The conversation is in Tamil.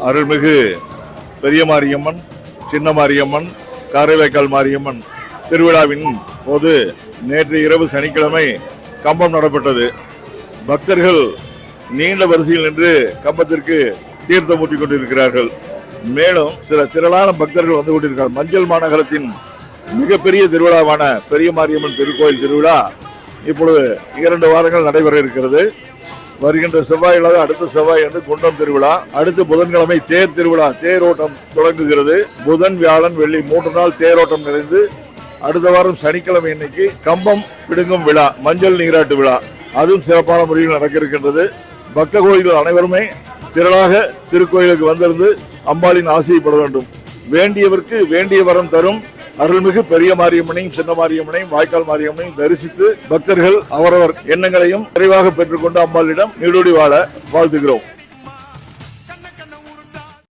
அருள்மிகு பெரிய மாரியம்மன், சின்ன மாரியம்மன், காரைவேக்கால் மாரியம்மன் திருவிழாவின் போது நேற்று இரவு சனிக்கிழமை கம்பம் நடப்பட்டது. பக்தர்கள் நீண்ட வரிசையில் நின்று கம்பத்திற்கு தீர்த்தம் ஊற்றிக் கொண்டிருக்கிறார்கள். மேலும் சில திரளான பக்தர்கள் வந்து கொண்டிருக்கிறார்கள். மஞ்சள் மாநகரத்தின் மிகப்பெரிய திருவிழாவான பெரிய மாரியம்மன் திருக்கோயில் திருவிழா இப்பொழுது 2 வாரங்கள் நடைபெற இருக்கிறது. வருகின்ற செவ்வாய் அடுத்த செவ்வாய் என்று குண்டம் திருவிழா, அடுத்து புதன்கிழமை தேர் திருவிழா, தேரோட்டம் தொடங்குகிறது. புதன், வியாழன், வெள்ளி 3 நாள் தேரோட்டம் நிறைந்து அடுத்த வாரம் சனிக்கிழமை இன்னைக்கு கம்பம் பிடுங்கும் விழா, மஞ்சள் நீராட்டு விழா, அதுவும் சிறப்பான முறையில் நடக்க இருக்கின்றது. பக்த கோயில்கள் அனைவருமே திரளாக திருக்கோயிலுக்கு வந்திருந்து அம்பாளின் ஆசையை பெற வேண்டும். வேண்டியவருக்கு வேண்டிய வரம் தரும் அருள்மிகு பெரிய மாரியம்மனையும், சின்ன மாரியம்மனையும், வாய்க்கால் மாரியம்மனையும் தரிசித்து பக்தர்கள் அவரவர் எண்ணங்களையும் நிறைவாக பெற்றுக்கொண்டு அம்பாளிடம் நீடூடி வாழ வாழ்த்துகிறோம்.